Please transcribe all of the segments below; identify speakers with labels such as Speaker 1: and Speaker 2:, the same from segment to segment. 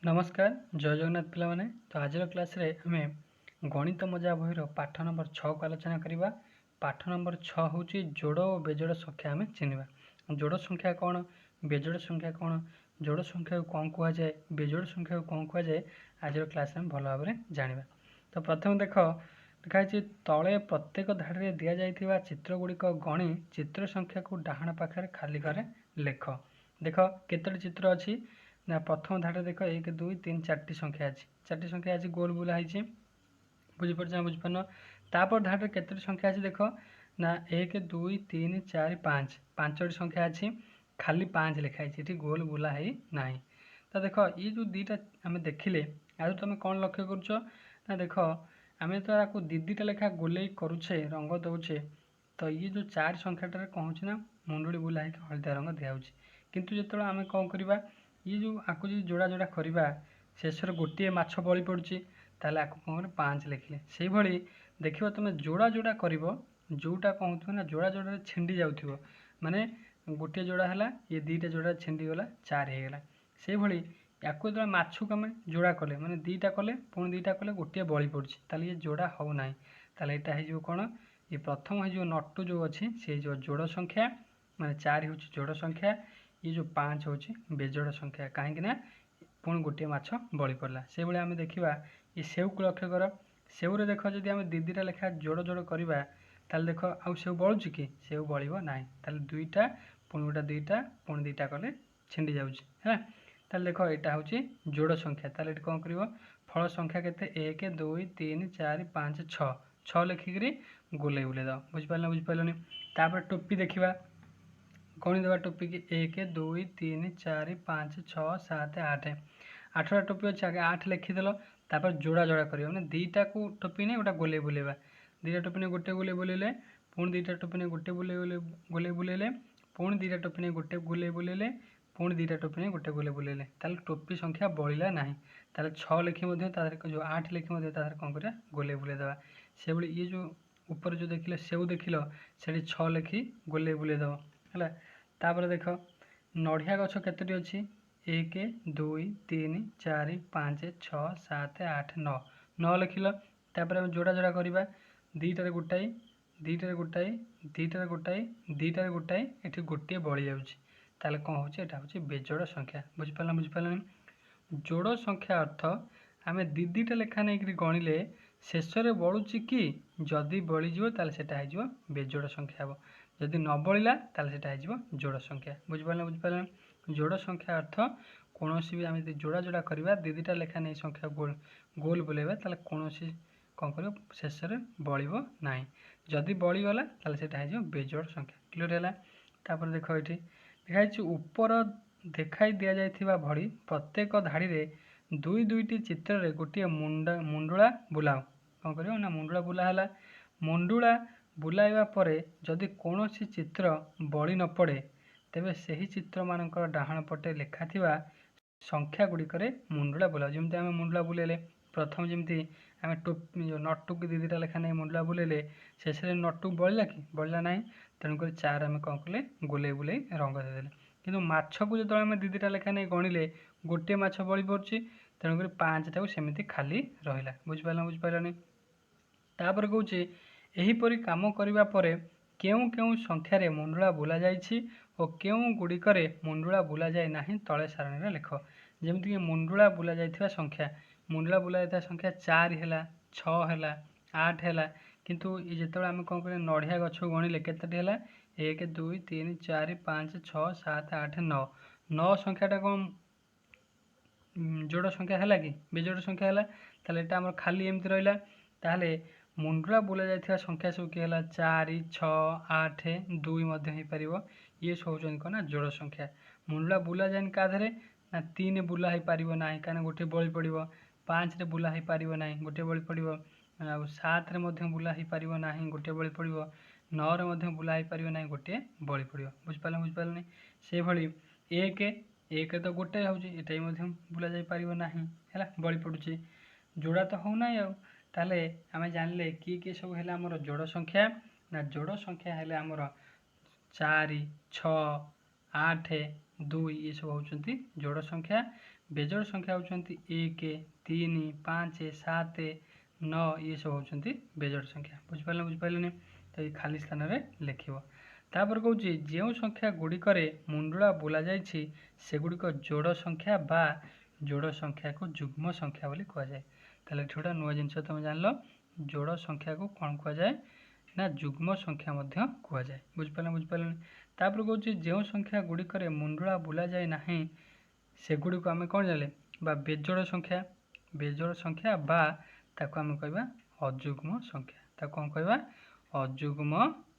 Speaker 1: नमस्कार जय जगन्नाथ पिला माने तो आज क्लास रे आमे गणित मजा बहिर पाठ नंबर 6 को आलोचना करिबा। पाठ नंबर 6 होची जोड़ और बेजोड़ संख्या आमे चिनिबा। जोड़ संख्या कौन, बेजोड़ संख्या कौन, जोड़ संख्या को कौन कहा जाए, बेजोड़ संख्या को कौन कहा जाए, आज क्लास में भल भाव में जानिबा। तो प्रथम देख लिखाई तले प्रत्येक धाड़ी में दि जाइथिबा चित्र गुड़िक गणी चित्र संख्या को डाहाण पाखे खाली घरे लेख। देख केतोटी चित्र अच्छी ना प्रथम धाड़े देख 1 2 3 4टी संख्या अच्छी, 4टी संख्या अच्छी गोल बुला है बुझीपार ना बुझीपार। तापर धाड़े केतोटी संख्या अच्छी देख ना 1 2 3 4 5 5टी संख्या अच्छी, खाली 5 लिखाई ये गोल बुला है ना। तो देख ये जो दीटा आम देखिले आज तुम कौन लक्ष्य करुच ना देख आम तो आपको दीटा लेखा गोले करुचे रंग दौचे। तो ये जो 4 संख्याटार कौन ना मुंडुड़ी बुला है हलदिया रंग दिया किंतु जो आम कौन करवा ये जो आपको जो जोड़ा जोड़ा करवा शेष गोटे माछ बड़ी पड़ुची ताले आपको कौन 5 लिखिले से भाई देख तुम जोड़ा जोड़ा कर जोटा कौन हो ना जोड़ा जोड़ा छिंडी जाऊ माने गोटे जोड़ा है ये दीटा जोड़ा छिंडी गला 4 हो गला से भाई याको जो माछ को आम जोड़ा कले माने दीटा कले पुणी दीटा कले गोटे बड़ी पड़ुची ताले ये जोड़ा हो ना ताले यहाँ हो कौन ये प्रथम हो नटू जो अच्छी से जो जोड़ संख्या माने 4 हूँ जोड़ संख्या, ये जो 5 हूँ बेजोड़ संख्या कहीं पुणी गोटे माछ बड़ी पड़ा से भाई आम देखा ये सेव को लक्ष्य कर सेव रे देख जब आम दीटा लेखा जोड़ जोड़ करवा ताल देख आउ सेव बलुची कि सेव बल्ब ना ताल दुईटा पुणी गोटा दीटा पुणी दीटा कले छिंडी जाऊँगा ताल देख यहाँ हूँ जोड़ संख्या ताल कौन कर फल संख्या के 1 2 3 4 5 6 6 लिखिकी गोले बुले दो बुझिपार बुझिपारे। तापर टोपी देखा गणी देवा टोपी की 1 2 3 4 5 6 7 8 8टा टोपी अच्छे आगे 8 लिखिदेल तापर जोड़ा जोड़ा कर दीटा को टोपी नहीं गोटा गोले बुलेवा दीटा टोपी नहीं गोटे गोले बुलेले पुणी दीटा टोपी नहीं गोटे गोले बुलेले पुणी दीटा टोपी नहीं गोटे गोले बुलेले पुणी दीटा टोपी नहीं गोटे गोले बुलेले ताल टोपी संख्या बढ़ला ना ताल 6 लिखी जो 8 लिखी कौन कर गोले बुले देवा से भाई ये जो ऊपर जो देखिले सेव देखिल से 6 लिखी गोले बुले दब है। तापर देख नड़िया गछ केतोटी अच्छी 1 2 3 4 5 6 7 8 9 9 लिखिल तापर आम जोड़ा जोड़ा करवा दीटार गोटाए दीटार गोटाए दीटार गोटाए दीटार गोटाए ये गोटे बड़ी जाऊँगी कौन हो बेजोड़ संख्या बुझिपार बुझिपारे। जोड़ संख्या अर्थ आम दीटा लेखा नहीं गणिले शेष में बढ़ुची कि जदि बढ़ीज ताल बेजोड़ संख्या हम जदि न बढ़ला ताल से जोड़ संख्या बुझिपार बुझिपारे। जोड़ संख्या अर्थ कौन भी आम जोड़ा जोड़ा करवा दीटा लेखा नहीं संख्या गोल गोल बुलेवा ताल कौन कौन कर शेष में बढ़ ना जदि बढ़ीगला ताल से बेजोड़ संख्या क्लीयर है। तापर देख ये देखाई ऊपर देखाई दि जाइथिबा भड़ी प्रत्येक धाड़ी रे दुई दुईटी चित्र रे गोटे मुंडुला बुलाओ कौन कर ना मुंडुला बुला है मुंडुला बुलाइबा परे जदि कौन चित्र बड़ी न पड़े तेबे सही चित्र मानकर डाहाण पटे लेखा थिबा संख्या गुड़िक मुंडुला बुलाओ जमी आम मुंडुला बुलेले प्रथम जमी आम नटू की दीटा लेखा नहीं मुंडुला बुलेले शेष नटू बढ़ला कि बढ़ला ना तेणुक 4 आम कौन कले गोले बुले रंग देदेले किंतु माछ को जो आम दीटा लेखा नहीं गणिले गोटे माछ बड़ी पड़ी तेणुक 5टा सेमती खाली रहा बुझिपार बुझिपारे। तापर कौच यहीपरि काम करने पर केउं केउं संख्यार मुंडुला बुला जाइछि और केउं गुड़िकरे मुंडुला बुला जाए नहीं तले सारणी लिख जमीक मुंडुला बुला जाइथिबा संख्या मुंडुला बुला जाइथिबा संख्या 4 है 6 है 8 है किंतु जो आम कौन कर नड़िया गछ गणिले केतोटी है 1 2 3 4 5 6 7 8 9 9 संख्याटा कौन जोड़ संख्या है कि बेजोड़ संख्या है ताले आम खाली एमती रहा ताहले मुंडुला बुला जाइथिबा संख्या सब किए 4 6 8 2 ये सब होचन कौन ना जोड़ संख्या मुंडुला बुला जाए क्या ना 3 बुला हो पार ना कहीं गोटे बड़ी पड़ो 5 रे बुला हो पार ना गोटे बड़ी पड़ो 7 रे बुला हो पार ना गोटे बड़ी पड़ो 9 रे बुला हो पार ना गोटे बड़ी पड़ो बुझिपारे बुझिपारे। से भाई 1 तो गोटे होटा बुला जा पार ना है बड़ी पड़ुची जोड़ा तो हो ना ताले आम जानले किए सब है आमर जोड़ संख्या ना जोड़ संख्या है आमर 4 6 8 2 ये सब होती जोड़ संख्या बेजोड़ संख्या होती 1 3 5 7 9 ये सब होती बेजोड़ संख्या बुझिपारे तो ये खाली स्थान में लिखिब तापर कौन जो संख्या गुड़िक मुंडुला बुला जाइए सेगुड़िक जोड़ संख्या बा जोड़ संख्या को जुग्म संख्या बोली कहुए ताले छोटा नुआ जिनस तुम जान जोड़ संख्या को कौन कहुए ना जुग्म संख्या कहुए बुझिपारे तापर कौन जो संख्या गुड़िक मुंडुला बुला जाए ना सेगुड़ी को आम कौन जाने बा बेजोड़ संख्या बा ताको आम कहवा अजुग्म संख्या ताको कौन कहवा अजुग्म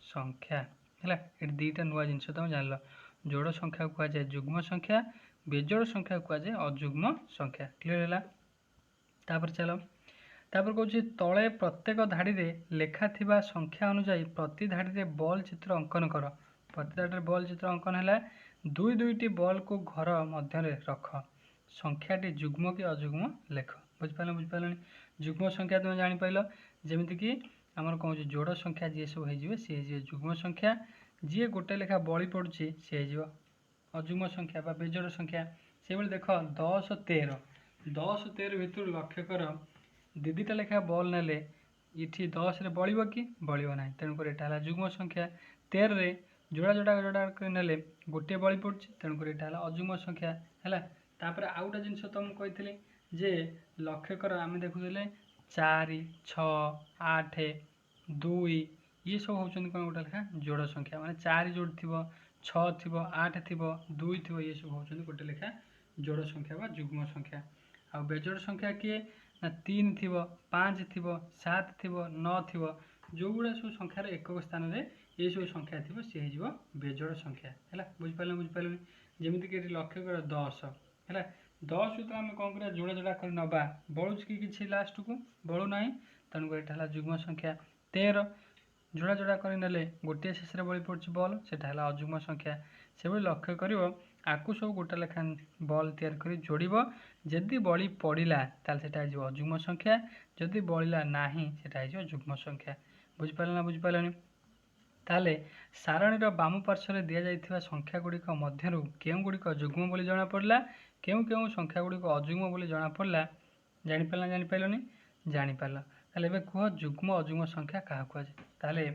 Speaker 1: संख्या है ये दुईटा नुआ जिनस तुम जान जोड़ संख्या को कहुए जुग्म संख्या बेजोड़ संख्या को कहुए अजुग्म संख्या क्लीयर है तापर चलो तापर कौन तले प्रत्येक धाड़ी में लेखा थिबा संख्या अनुसार प्रति धाड़ी में बॉल चित्र अंकन कर प्रति धाड़ी में बॉल चित्र अंकन है दुई दुईटी बॉल को घर मध्य रख संख्याटी जुग्म कि अजुग्म लेख बुझिपारे जुग्म संख्या तुम जापार जमीक आमर कौन जोड़ संख्या जी सब हो सी जुग्म संख्या जी गोटे लेखा बली पड़ुची सी हो अजुग्म संख्या बा बेजोड़ संख्या से भाई देख 10 13 भितर लक्ष्य कर दीटा लेखा बल ने ये 10 रे बड़ो कि बड़ो ना तेणुक यहाँ जुग्म संख्या 13 रे जोड़ा जोड़ा जोड़ा ने गोटे बड़ी पड़ुची तेणुक यहाँ अजुग्म संख्या है तापर आउ गोटे जिन तुमको कही जे लक्ष्य कर आम देखुले 4 6 8 2 ये सब होती कौन गोटे लेखा जोड़ संख्या माने 4 जोड़ थी 6 थी 8 थी 2 थी ये सब होती गोटे लेखा जोड़ संख्या बा जुग्म संख्या आ बेजोड़ संख्या किए ना 3 थी 5 थी 7 थी 9 थी जो गुड़ा सब संख्यार एक स्थान में ये सब संख्या थी सी हो बेजोड़ संख्या है बुझिपारे जमीक लक्ष्य कर 10 है 10 तो आम कौन कर जोड़ा जोड़ा कर नवा बड़ू कि लास्ट को बड़ू ना तेणुक यहाँ जुग्म संख्या 13 जोड़ा जोड़ा कर ने गोटे शेष बड़ी पड़ी बल से अजुग्म संख्या से भाई लक्ष्य कर आपको सब गोटे लेखान बल तैयार कर जोड़ जदि बड़ी पड़ा ताल अजुग्म संख्या जदि बड़ा ना से जुग्म संख्या बुझिपारे ताले सारणीर बाम पार्श्व दि जाइथिबा संख्या गुड़िक मध्यरु केउ गुड़िक जुग्म बोली जना पड़ला केउ संख्या गुड़िक अजुग्म बोली जना पड़ला जानिपारनी जानिपार ताले एबे कह जुग्म अजुग्म संख्या क्या कहुए ताले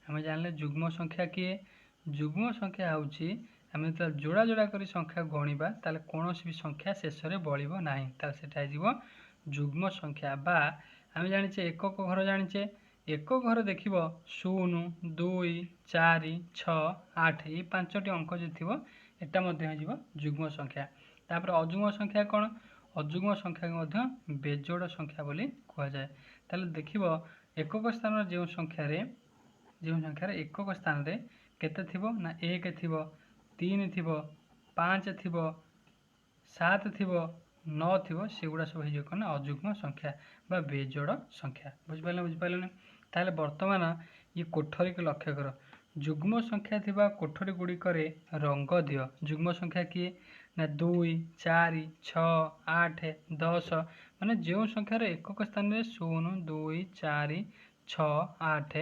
Speaker 1: आम जानले जुग्म संख्या किए जुग्म संख्या होउची आम जो जोड़ा जोड़ा कर संख्या गणिबा ताले कौन भी संख्या शेष में बड़ो ना ताले जुग्म संख्या बा आम जाचे एकक घर जाचे एक घर देख 0 2 4 6 8 ये 5टी अंक जो थी यहाँ जुग्म संख्या तापर अजुग्म संख्या कौन अजुग्म संख्या को बेजोड़ संख्या बोली कहुए ताले देख एकक स्थान जो संख्यार एकक स्थान रे केते थिबो ना 1 थिबो 3 थिबो 5 थिबो 7 थिबो 9 थिबो सेगुड़ा सब हो कौन अजुग्म संख्या बा बेजोड़ संख्या बुझिपारे ताले वर्तमान ये कोठरी को लक्ष्य कर जुग्म संख्या थिबा कोठरी गुड़िक रंग दियो जुग्म संख्या किए ना 2 4 6 8 10 माने जो संख्यार एकक स्थान में 0 2 4 6 8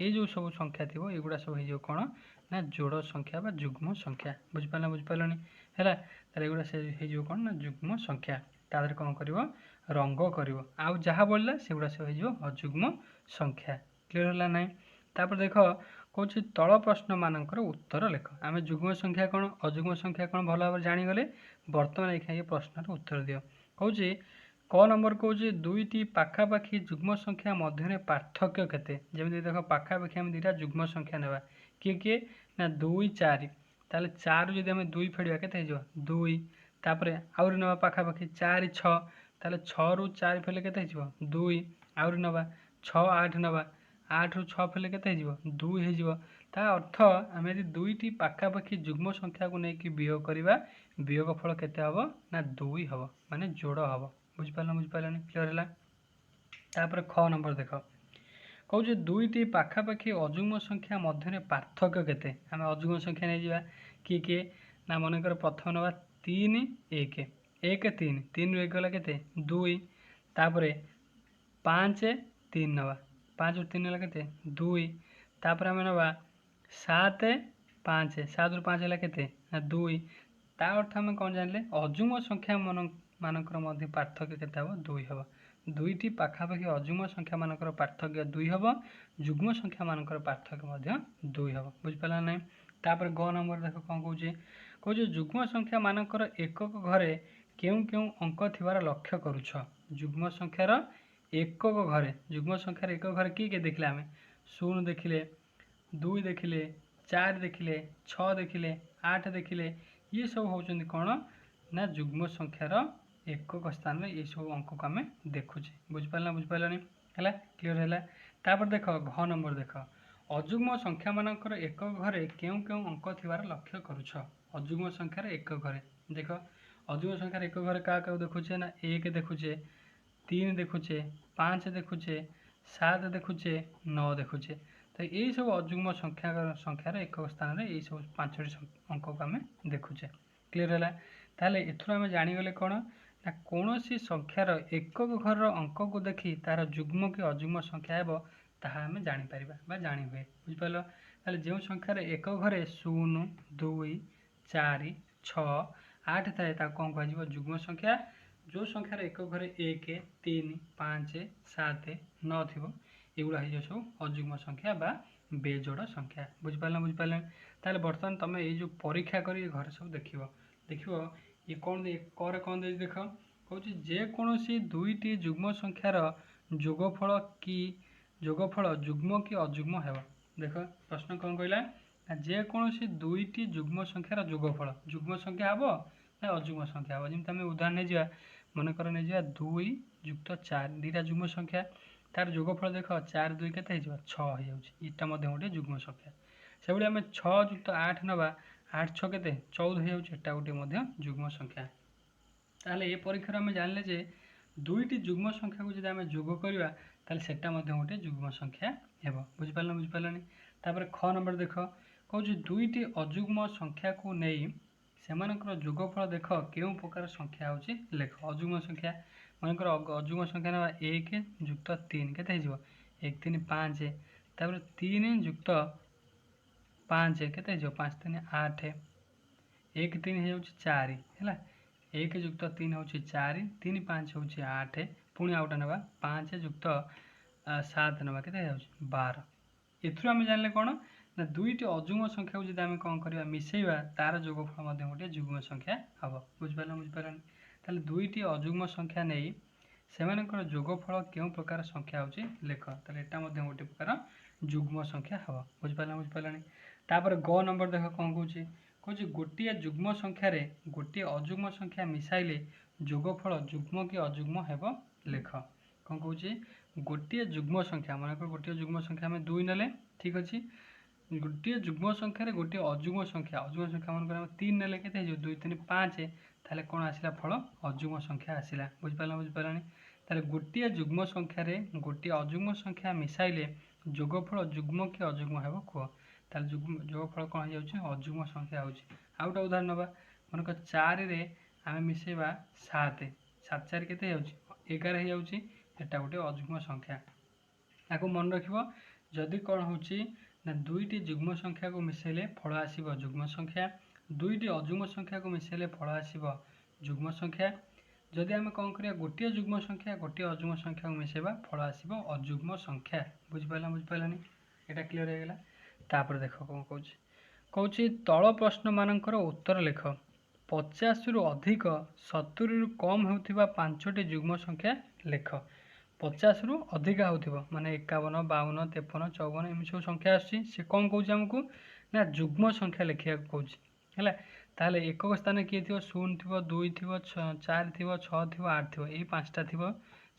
Speaker 1: ये जो सब संख्या थी एगुड़ा सब हो कौन ना जोड़ संख्या बा जुग्म संख्या बुझिपारे है एगुड़ा से हो कौन ना जुग्म संख्या तादर कौन कर रंग कर आउ जहाँ बढ़ला सेगुड़ा सब हो अजुग्म संख्या क्लीयर है ना तापर देख कौन तल प्रश्न मानकर उत्तर लेख आम जुग्म संख्या कौन अजुग्म संख्या कौन भल भाव जानीगले बर्तमान ये प्रश्न उत्तर दियो कौन क नंबर कौन दुईटी पाखापाखी जुग्म संख्या मध्य पार्थक्य केते जमी देख पाखापाखी आम दुईटा जुग्म संख्या नेबा किए किए ना 2 4 ताले 4 जदि आम 2 फेड़ा के 2 तापर आउरी नवा पाखापाखी 4 6 ताले 6 रु 4 फेले के 2 आउरी नवा 6 8 नवा 8 रु 6 फेले के 2 हो अर्थ आम यदि दुईटी पाखापाखी जुग्म संख्या को लेकिन वियोग करवा वियोग फल केते हम ना 2 हम माने जोड़ हम बुझिपारे क्लीयर है तापर ख नंबर देख कौन दुईटी पाखापाखी अजुग्म संख्या मध्य पार्थक्य केते आम अजुग्म संख्या नहीं जावा किए किए ना मनकर प्रथम नवा 3 1 1 3 3 रु 1 गला केते 2 तापर 5 3 नवा 5 रु 3 गला केते 2 तापर आम नवा 7 5 7 रु 5 गला केते ना 2 ता अर्थ आम कौन जानले अजुग्म संख्या मन मानकर मध्य पार्थक्य केते हबो 2 हबो दुईटी पाखापाखि अजुग्म संख्या मानकर पार्थक्य 2 हबो जुग्म संख्या मानकर पार्थक्य मध्य 2 हबो बुझ पाला नै तापर ग नंबर देखो कोन कहूचे जुग्म संख्या मानकर एकक घरे केउ केउ अंक थिवार लक्ष्य करूछ जुग्म संख्यार एकक घरे जुग्म संख्यार एकक घरे के देखिले आमे 0 देखिले 2 देखिले 4 देखिले 6 देखिले 8 देखिले ये सब होचंदी कोन ना जुग्म संख्यार एकक स्थान रे ये सब अंक को आमे देखुचे बुझ पाला नै हला क्लियर हला तापर देखो घ नंबर देखो अजुग्म संख्या मानकर एकक घरे केउ केउ अंक थिवार लक्ष्य करूछ अजुग्म संख्यार एकक घरे देखो अजुग्म संख्यार एकक घरे का देखुचे ना 1 देखुचे 3 देखुचे 5 देखुचे 7 देखुचे 9 देखुचे तो यही सब अजुग्म संख्यार एकक स्थान रे यही सब पांचटी अंक को आमे देखुचे क्लियर हला ताले एथुर आमे जानि गले कोन ना कोनोसी संख्यार एकक घर अंक को देखि तार जुग्म कि अजुग्म संख्या हेबो ताहा आमे जानि परिबा बा जानि हुए बुझ पालो ताले जे संख्यार एकक घरे 0 2 4 6 8 थाए ता कोन कहजिबो जुग्म संख्या जो संख्यार एकक घरे 1 3 5 7 9 थिबो एगुडा हे जो अजुग्म संख्या बा बेजोड़ संख्या बुझ पाले ताले वर्तमान तमे ए जो परीक्षा करी घर सब देखिबो ये कोन करे कोन दे देखो कहूची जे कोनोसी दुईटी जुग्म संख्यार जोगफल की जोगफल जुग्म कि अजुग्म हेबो देखो प्रश्न कोन कहला जे कोनोसी दुईटी जुग्म संख्यार जोगफल जुग्म संख्या हेबो ना अजुग्म संख्या हेबो जिम तमे उदाहरण नै जिया मन कर नै जिया 2 युक्त 4 दुईटा जुग्म संख्या तार जोगफल देखो 4 2 केते हे जिवो 6 हे जाउची इटा मध्ये गोटे जुग्म संख्या सेबडी आमे 6 युक्त 8 नबा 8 6 केते 14 हे जाउची एटा गोटे मध्ये जुग्म संख्या ताले ए परीक्षा आमे जानले जे दुईटी जुग्म संख्या को जदि आमे जोग करिवा ताले सेटा मध्ये गोटे जुग्म संख्या हेबो बुझ पालनी तापर ख नंबर देखो कहूची दुईटी अजुग्म संख्या को नेई सेमानकर जोगफल देख केउ प्रकार संख्या होची लेख अजुग्म संख्या मानकर अजुग्म संख्या ना 1 युक्त 3 केते हे जिवो 1 3 5 तापर 3 युक्त 5 केते हे जिवो 5 3 8 1 3 हे जाउची 4 हैला 1 युक्त 3 होची 4 3 5 होची 8 पुणी आउटा नबा 5 युक्त 7 नबा केते हे जाउची 12 एथुर हम जानले कोन ना दुईटी अजुग्म संख्या को जदि आमे कोन करबा मिसेइबा तार जोगफल मध्ये गोटे जुग्म संख्या हबो बुझ पालन ताले दुईटी अजुग्म संख्या नेई सेमानकर जोगफल केउ प्रकार संख्या होची लेख ताले एटा मध्ये गोटे प्रकार जुग्म संख्या हबो बुझ पालन तापर ग नंबर देखो कोन कहूची गोटिए जुग्म संख्या रे गोटिए अजुग्म संख्या मिसाइले जोगफल जुग्म कि अजुग्म हेबो लेख कोन कहूची गोटिए जुग्म संख्या मानकर गोटिए जुग्म संख्या में 2 नेले ठीक अछि गोटिए जुग्म संख्या रे गोटिए अजुग्म संख्या मानकर 3 नेले केते जो 2 3 5 ताले कोन आसिला फल अजुग्म संख्या आसिला बुझ पालानी ताले गोटिए जुग्म संख्या रे गोटिए अजुग्म संख्या मिसाइले जोगफल जुग्म कि अजुग्म हेबो को ताले जोगफल कोन हो जाउची अजुग्म संख्या होची आउटा उदाहरण नबा मानकर 4 रे आमे मिसेबा 7 7 4 केते होची 11 हे जाउची एटा गोटे अजुग्म संख्या आको मन रखिबो जदि कोन होची ना दुईटी जुग्म संख्या को मिसेले फल आसीबो जुग्म संख्या दुईटी अजुग्म संख्या को मिसेले फल आसीबो जुग्म संख्या जदि आमे कोन करिया गोटिए जुग्म संख्या गोटिए अजुग्म संख्या को मिसेबा फल आसीबो अजुग्म संख्या बुझ पालानी एटा क्लियर हे गेला तापर देखो कोन कहूची तळ प्रश्न मानकर उत्तर लेख 50 रु अधिक 70 रु कम होउथिबा पांचटी जुग्म संख्या लेख 50 रु अधिक होउथिबो माने 51 52 53 54 एमि सब संख्या आसी से कोन कहूची हमकु ना जुग्म संख्या लेखिया कहूची हैला ताले एकक स्थान के थिबो 0 थिबो 2 थिबो 4 थिबो 6 थिबो 8 थिबो एई पांचटा थिबो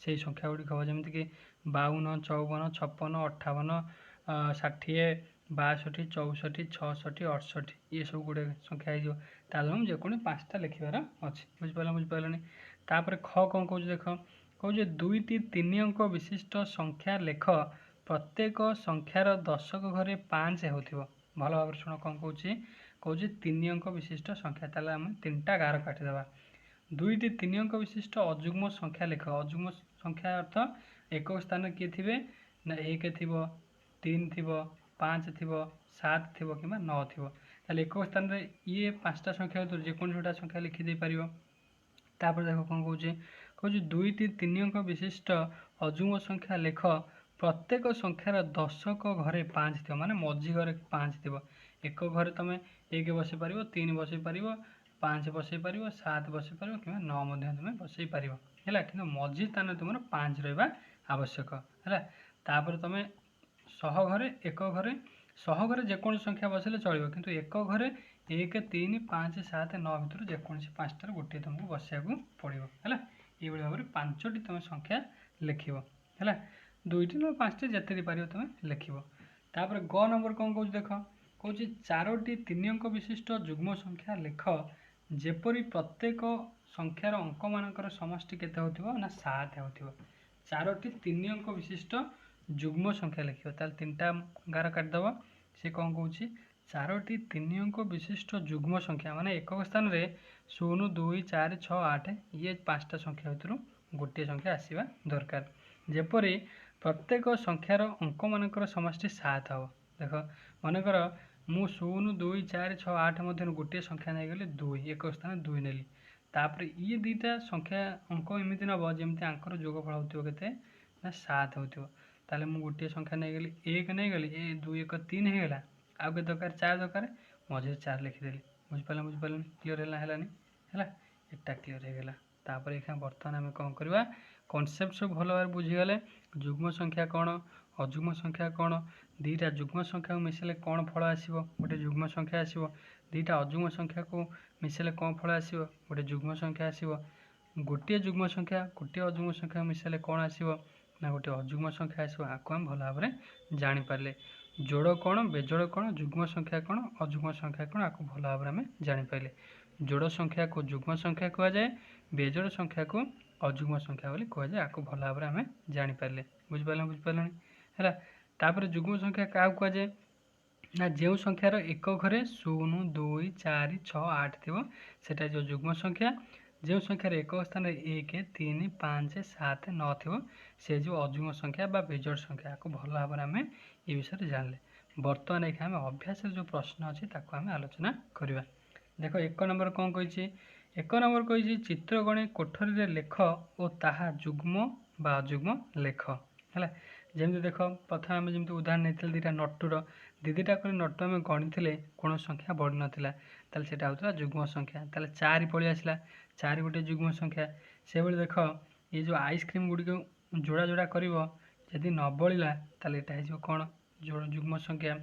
Speaker 1: सेही संख्या गुडी खबो जेमति कि 52 54 56 58 60 62 64 68 ये सब गुडे संख्या हे जो ताले हम जे कोनी पांचटा लिखिबार अछि बुझ पालानी तापर ख कोन कहूची देखो कहूची दुईटी 3 अंक विशिष्ट संख्या लेख प्रत्येक संख्यार दशक घरे 5 होथिबो भलो भाबरे सुनो कोन कहूची 3 अंक विशिष्ट संख्या ताले हम तीनटा गार काटि देबा दुईटी 3 अंक विशिष्ट अजुग्म संख्या लेख अजुग्म संख्या अर्थ एकक स्थान के थिबे ना 1 थिबो 3 थिबो 5 थिबो 7 थिबो किबा 9 थिबो ताले एकक स्थान रे ये पांचटा संख्या तो जे कोन जोटा संख्या लिखि दे परिबो तापर देख कौन कौन दुईटी 3 अंक विशिष्ट अजुग्म संख्या लेख प्रत्येक संख्यार दशक घरे 5 थी माने मझी घरे 5 थी एक घरे तुम 1 बसई पार 3 बसई पार 5 बसई पार 7 बसई पार कि 9 तुम बसई पार है कि मझी स्थान तुम 5 रहा आवश्यक है तापर तुम सह घरे एक घरे सह घरे जेकोसी संख्या बसले चलो किंतु एक घरे 1 3 5 7 9 भितर जेकोसी 5टार गोटे तुमको बसवाक पड़ो है ये भाव में 5टी तुम संख्या लिख है 2टी ना 5टी जिते पार तुम लिख तापर ग नंबर कौन कौन देख कौन 4टी 3 अंक विशिष्ट जुग्म संख्या लेख जेपरी प्रत्येक संख्यार अंक मानकर समष्टि केते होथिबो ना 7 होथिबो 4टी 3 अंक विशिष्ट जुग्म संख्या लिखियो ताल 3टा गार काटिदेव से कौन कौन 4टी 3 अंक विशिष्ट जुग्म संख्या माने एक स्थान रे 0 2 4 6 8 ये 5टा संख्या भितर गोटे संख्या आसीबा दरकार जेपरी प्रत्येक संख्यार अंक मानकर समष्टि 7 हो देख मनकर मु 0 2 4 6 8 मध्य गोटे संख्या नहीं गली 2 एक स्थान 2 नेली तापर ये दुईटा संख्या अंक एमती नब जमी आंकर जोगफल होती के 7 होती ताले मु गोटे संख्या नहीं गली 1 नहीं गली 2 1 3 होगा आउ के दरकार 4 दरकार मझे 4 लिखिदेली बुझिपारे क्लीयर है एटा क्लीयर होगा तापर ये बर्तमान आम कौन करवा कनसेप्ट सब भल भाव बुझीगले जुग्म संख्या कौन अजुग्म संख्या कौन दुईटा जुग्म संख्या को मिसले कौन फल आसो गोटे जुग्म संख्या आसो दुईटा अजुग्म संख्या को मिसले कौन फल आसो गोटे जुग्म संख्या आसो गोटे जुग्म संख्या गोटे अजुग्म संख्या मिसले कौन आसो ना गोटे अजुग्म संख्या आसो आपको आम भल भाव में जानीपारे जोड़ कौन बेजोड़ कौन जुग्म संख्या कौन अजुग्म संख्या कौन आपको भल भाव में जानीपारे जोड़ संख्या को जुग्म संख्या कहुए बेजोड़ संख्या को अजुग्म संख्या बोली कहुए आपको भल भाव में आम जानीपारे बुझिपारे है तापर जुग्म संख्या क्या कहुए ना जो संख्यार एक घरे 0 2 4 6 8 थी से जो जुग्म संख्या जो संख्यार एक स्थान 1 3 5 7 9 थी से जो अजुग्म संख्या बा बेजोड़ संख्या को भल भाव में आम ये विषय जानले बर्तमान एक आम अभ्यास जो प्रश्न अच्छी ताको आम आलोचना करवा देख 1 नंबर कौन कही 1 नंबर कही चित्रगणी कोठरी लेख और ताहा जुग्म बा अजुग्म लेख है जमी देख प्रथम आम जमी उदाहरण नहीं दुटा नटुर दीटा कर नटु आम गणी कौन संख्या बढ़ी नाला से होता जुग्म संख्या 4 पलि आसला 4 गोटे जुग्म संख्या से भाई देख ये जो आइसक्रीम गुड़िक जोड़ा जोड़ा करी न बड़ा यहाँ कौन जोड़ जुग्म संख्या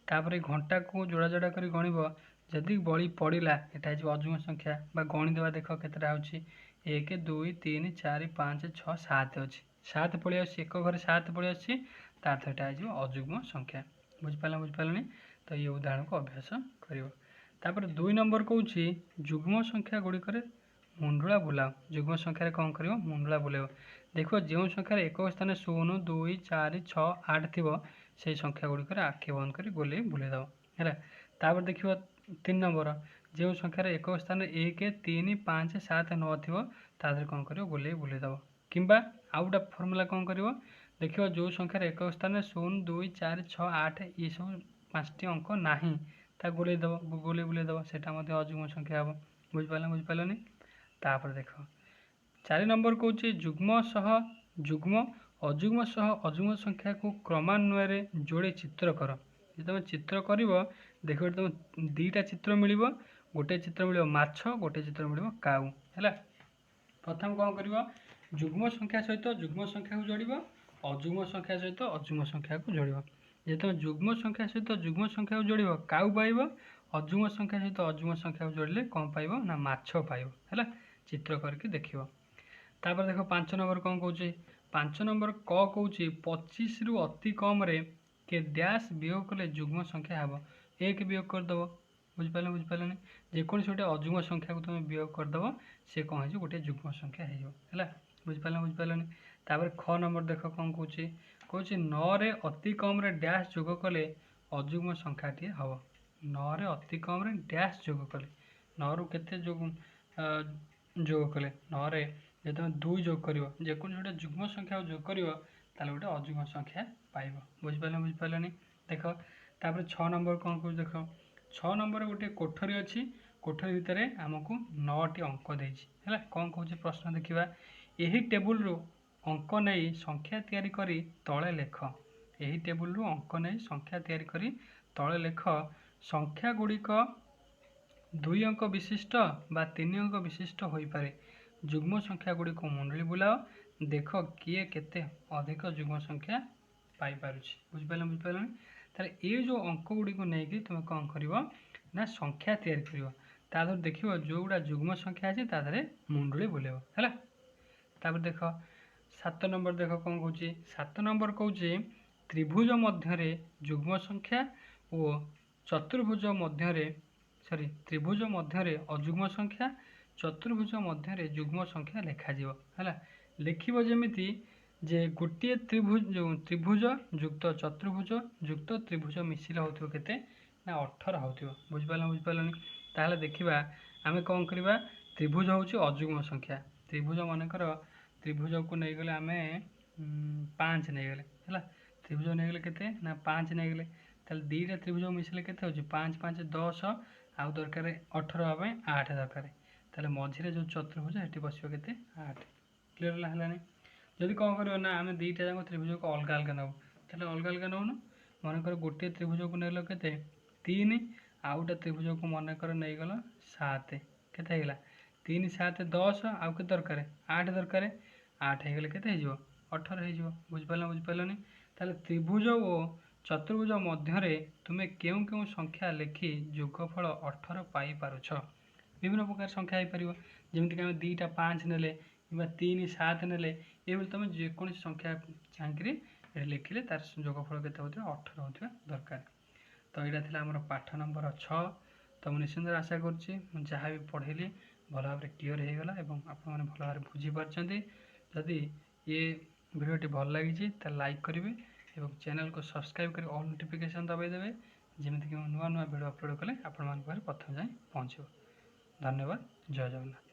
Speaker 1: तापर घंटा को जोड़ा जोड़ा कर गणब जदि बड़ी पड़ा यहाँ अजुग्म संख्या गणिदेवा देख केतटा हो 1 2 3 4 5 6 7 अच्छी 7 पलि एक घरे 7 पलि आसटा अजुग्म संख्या बुझिपारे तो ये उदाहरण को अभ्यास कर 2 नंबर कौन जुग्म संख्या गुड़िक मुंडुला बुलाओ जुग्म संख्यार कौन कर मुंडुला बुलाव देख जो संख्यार एक स्थान 0 2 4 6 8 थी से संख्या गुड़िक आखि बंद कर गोले बुलेदव है तापर देख 3 नंबर जो संख्यार एक स्थान 1 3 5 7 9 थी तादर कौन कर गोले बुलेदव किंबा आउ गोटे फर्मूला कौन कर देख जो संख्यार एक स्थान 0 2 4 6 8 ये सब 5टी अंक ना गोलेदव गोले बुलेदव से अजुग्म संख्या हम बुझिपारे तापर देख 4 नंबर कौन जुग्म सह जुग्म अजुग्म सह अजुग्म संख्या को क्रमान्वय जोड़े चित्र कर तुम चित्र कर देख तुम 2टा चित्र मिल गोटे चित्र मिल माछ गोटे चित्र मिल काऊ है प्रथम कौन कर जुग्म संख्या सहित जुग्म संख्या को जोड़ अजुग्म संख्या सहित अजुग्म संख्या को जोड़ जे तुम जुग्म संख्या सहित जुग्म संख्या को जोड़ काऊ पाइब अजुग्म संख्या सहित अजुग्म संख्या को जोड़े कौन पाइब ना माछ पाइब है चित्र करके देख तापर देख 5 नंबर कौन कौन 5 नंबर क कौन 25 रु अति कम रे के डैश वियोग कले जुग्म संख्या हम 1 वियोग करदेव बुझिपारे जेकोसी गोटे अजुग्म संख्या को तुम वियोग करदेव से कौन हो गोटे जुग्म संख्या है बुझिपारे तापर ख नंबर देख कौन कौन 9 रे अति कम रे डैश जोग कले अजुग्म संख्याटी हम 9 रे अति कम रे डैश जोग कले 9 रु केते जोग कले 9 रे जो तुम 2 जोग कर जेकोसी गोटे जुग्म संख्या जोग कर गोटे अजुग्म संख्या पाइब बुझिपारे देख तापर 6 नंबर कौन कौन देख 6 नंबर गोटे कोठरी अच्छी कोठरी भितर आमको 9टी अंक देछि हैला कोन कहूछि प्रश्न देखिबा एही टेबुल रु अंक नहीं संख्या तैयारी करी तळे लेख एही टेबुल रु अंक नहीं संख्या तैयारी करी तळे लेख संख्या गुड़िक 2 अंक विशिष्ट बा 3 अंक विशिष्ट होई पारे जुग्म संख्या गुड़िक मुंडली बुलाओ देख किए केते अधिक जुग्म संख्या पाई पारुछि बुझिपारल ताले ए जो अंक गुड़िक नहीं कि तुम कौन करिवो ना संख्या तैयारी करिवो तादर देखिवो जो गुडा जुग्म संख्या अछि तादरे मुंडली बुलेबो हैला तापर देख 7 नंबर देख कौन कहूँ 7 नंबर कहूँ त्रिभुज मध्य जुग्म संख्या और चतुर्भुज मध्य सॉरी त्रिभुज मध्य अजुग्म संख्या चतुर्भुज मध्य जुग्म संख्या लेखाजिव है लिखिब जमिति जे गोटे त्रिभुज त्रिभुज युक्त चतुर्भुज युक्त त्रिभुज मिसिले होथिबो केते ना 18 होथिबो बुझिपारलनी ताहले देखिबा आमे कौन करबा त्रिभुज होची अजुग्म संख्या त्रिभुज मानकर त्रिभुज को नहीं गले आमे 5 नहीं गले हैला त्रिभुज नहीं गले केते ना 5 नहीं गले ताले दीटा त्रिभुज मिसिले केते होची 5 5 10 आउ दरकार 18 हबे 8 दरकार ताले मझिरे जो चतुर्भुज हेटी बसियो केते 8 क्लियर हलानी जदि कौन करियो ना आमे दीटा जाक त्रिभुज को अलग अलग नबो ताले अलग अलग नबो मनकर गोटे त्रिभुज को नेलो केते 3 आउटा त्रिभुज को मनकर नहीं गलो 7 केते हेला 3 7 10 आउ के दरकार 8 दरकार 8 हे गले केते हेजिवो 18 हेजिवो बुझिपारलनी ताले त्रिभुज और चतुर्भुज मध्य तुमे केउ केउ संख्या लिखि योगफल 18 पाई पारुछ विभिन्न प्रकार संख्या हो पार जमीक आम 2टा 5 नेले कि 3 7 नेले ये तुम जेकोसी संख्या चाहिए लिखिले तार योगफल के 18 होता दरकार तो यहाँ थी आम पाठ नंबर 6 तो मुझे निश्चिंत आशा करुँची जहाँ भी पढ़ेली भल भाव क्लीयर हो गला आपने भल भाव बुझीपार जदि ये भिडियोटी भल लगी लाइक करेंगे और चैनल को सब्सक्राइब कर ऑल नोटिफिकेशन दबाइदेवे जमीक नुआ नुआ भिडियो अपलोड कले आपण प्रथम जाए पहुँचो धन्यवाद जय जगन्नाथ।